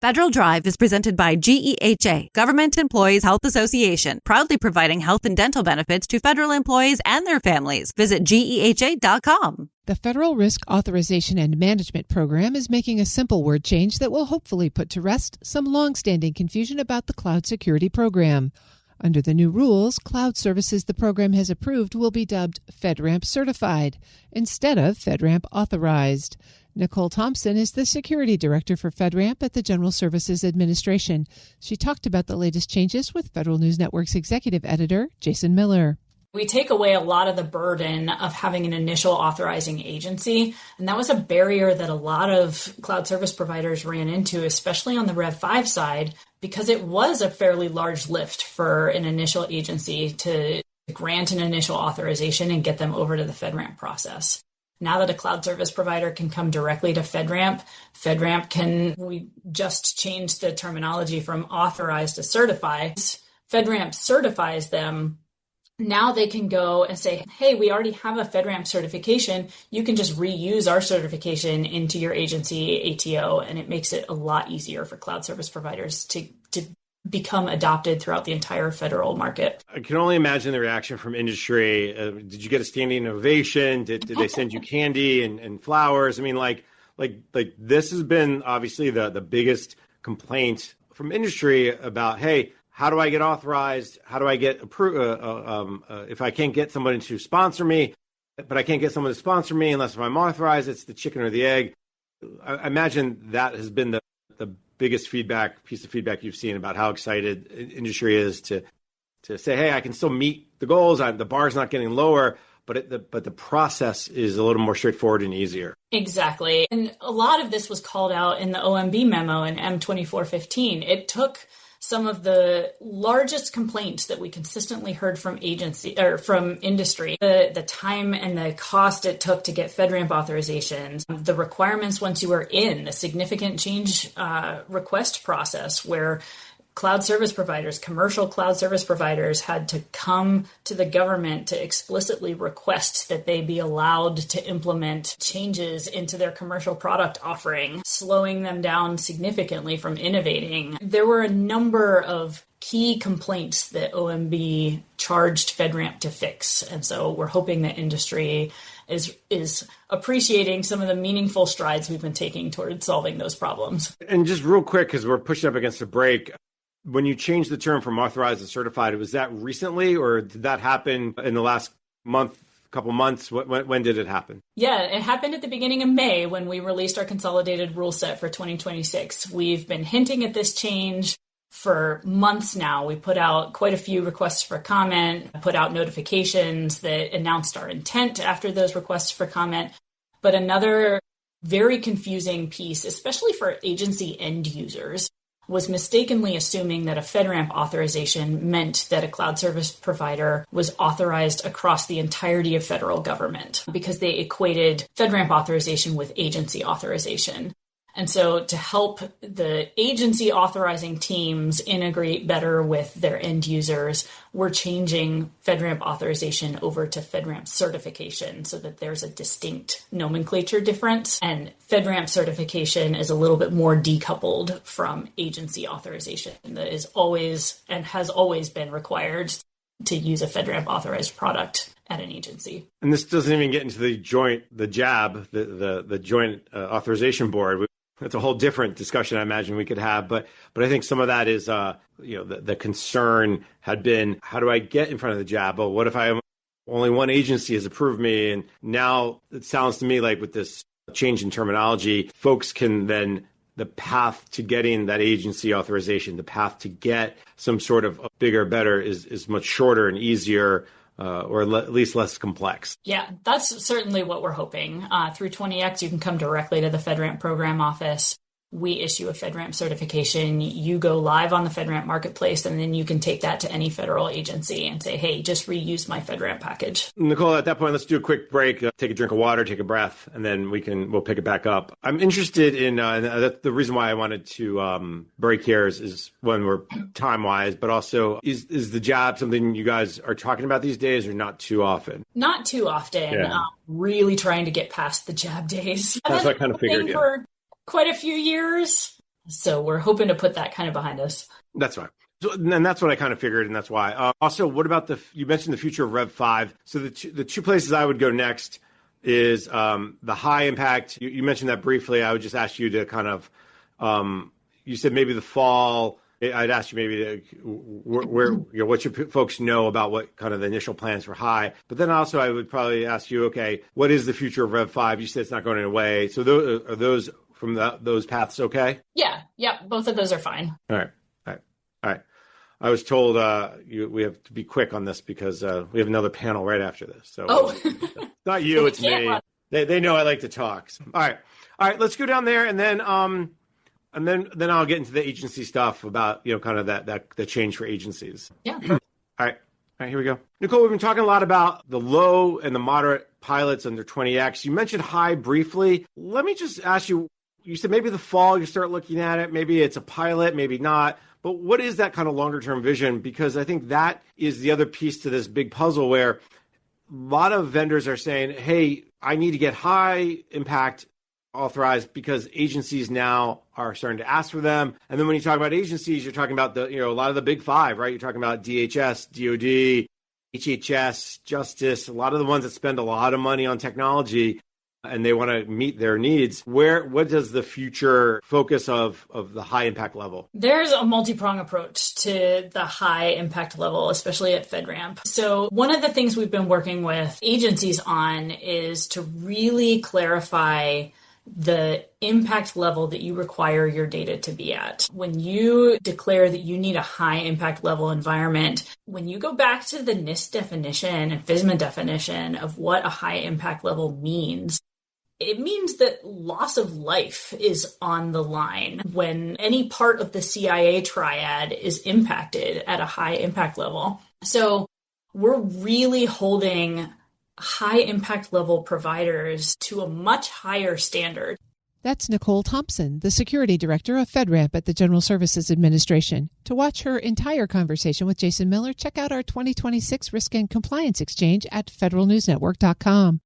Federal Drive is presented by GEHA, Government Employees Health Association, proudly providing health and dental benefits to federal employees and their families. Visit GEHA.com. The Federal Risk Authorization and Management Program is making a simple word change that will hopefully put to rest some long-standing confusion about the cloud security program. Under the new rules, cloud services the program has approved will be dubbed FedRAMP certified instead of FedRAMP authorized. Nicole Thompson is the Security Director for FedRAMP at the General Services Administration. She talked about the latest changes with Federal News Network's Executive Editor, Jason Miller. We take away a lot of the burden of having an initial authorizing agency, and that was a barrier that a lot of cloud service providers ran into, especially on the Rev 5 side, because it was a fairly large lift for an initial agency to grant an initial authorization and get them over to the FedRAMP process. Now that a cloud service provider can come directly to FedRAMP, we just changed the terminology from authorized to certified. FedRAMP certifies them. Now they can go and say, hey, we already have a FedRAMP certification. You can just reuse our certification into your agency ATO, and it makes it a lot easier for cloud service providers to become adopted throughout the entire federal market. I can only imagine the reaction from industry. Did you get a standing ovation? Did they send you candy and flowers? I mean, like this has been obviously the biggest complaint from industry about, hey, how do I get authorized? How do I get approved? If I can't get somebody to sponsor me, but I can't get someone to sponsor me unless if I'm authorized, it's the chicken or the egg. I imagine that has been the biggest piece of feedback you've seen about how excited industry is to say, hey, I can still meet the goals. The bar's not getting lower, but the process is a little more straightforward and easier. Exactly. And a lot of this was called out in the OMB memo in M2415. It took some of the largest complaints that we consistently heard from from industry, the time and the cost it took to get FedRAMP authorizations, the requirements once you were in, the significant change request process where commercial cloud service providers had to come to the government to explicitly request that they be allowed to implement changes into their commercial product offering, slowing them down significantly from innovating. There were a number of key complaints that OMB charged FedRAMP to fix. And so we're hoping that industry is appreciating some of the meaningful strides we've been taking towards solving those problems. And just real quick, because we're pushing up against a break, when you changed the term from authorized to certified, was that recently or did that happen in the last couple months? When did it happen? Yeah, it happened at the beginning of May when we released our consolidated rule set for 2026. We've been hinting at this change for months now. We put out quite a few requests for comment, put out notifications that announced our intent after those requests for comment. But another very confusing piece, especially for agency end users, was mistakenly assuming that a FedRAMP authorization meant that a cloud service provider was authorized across the entirety of federal government because they equated FedRAMP authorization with agency authorization. And so to help the agency authorizing teams integrate better with their end users, we're changing FedRAMP authorization over to FedRAMP certification so that there's a distinct nomenclature difference. And FedRAMP certification is a little bit more decoupled from agency authorization that is always and has always been required to use a FedRAMP authorized product at an agency. And this doesn't even get into the joint authorization board. That's a whole different discussion I imagine we could have. But I think some of that is, the concern had been, how do I get in front of the JAB? Well, what if only one agency has approved me? And now it sounds to me like with this change in terminology, folks can then, the path to getting that agency authorization, the path to get some sort of bigger, better is much shorter and easier. Or at least less complex. Yeah, that's certainly what we're hoping. Through 20X, you can come directly to the FedRAMP program office. We issue a FedRAMP certification. You go live on the FedRAMP marketplace, and then you can take that to any federal agency and say, hey, just reuse my FedRAMP package. Nicole, at that point, let's do a quick break, take a drink of water, take a breath, and then we'll pick it back up. I'm interested in, that's the reason why I wanted to break here is when we're time-wise, but also is the JAB something you guys are talking about these days or not too often? Not too often. Yeah. Really trying to get past the JAB days. That's what I kind of figured, yeah. For quite a few years. So we're hoping to put that kind of behind us. That's fine. So, and that's what I kind of figured, and that's why. Also, what about you mentioned the future of Rev 5. So the two places I would go next is the high impact. You mentioned that briefly. I would just ask you to kind of, you said maybe the fall. I'd ask you maybe what should folks know about what kind of the initial plans for high. But then also I would probably ask you, okay, what is the future of Rev 5? You said it's not going away. So are those from those paths okay? Yeah, both of those are fine. All right. I was told we have to be quick on this because we have another panel right after this. So it's not you, it's me. They know I like to talk. So, all right. Let's go down there, and then I'll get into the agency stuff about kind of that change for agencies. Yeah. All right. Here we go. Nicole, we've been talking a lot about the low and the moderate pilots under 20X. You mentioned high briefly. Let me just ask you. You said maybe the fall you start looking at it. Maybe it's a pilot, maybe not. But what is that kind of longer term vision? Because I think that is the other piece to this big puzzle where a lot of vendors are saying, hey, I need to get high impact authorized because agencies now are starting to ask for them. And then when you talk about agencies, you're talking about a lot of the big five, right? You're talking about DHS, DOD, HHS, Justice, a lot of the ones that spend a lot of money on technology and they want to meet their needs. What does the future focus of the high impact level? There's a multi-pronged approach to the high impact level, especially at FedRAMP. So one of the things we've been working with agencies on is to really clarify the impact level that you require your data to be at. When you declare that you need a high impact level environment, when you go back to the NIST definition and FISMA definition of what a high impact level means, it means that loss of life is on the line when any part of the CIA triad is impacted at a high impact level. So we're really holding high impact level providers to a much higher standard. That's Nicole Thompson, the Security Director of FedRAMP at the General Services Administration. To watch her entire conversation with Jason Miller, check out our 2026 Risk and Compliance Exchange at federalnewsnetwork.com.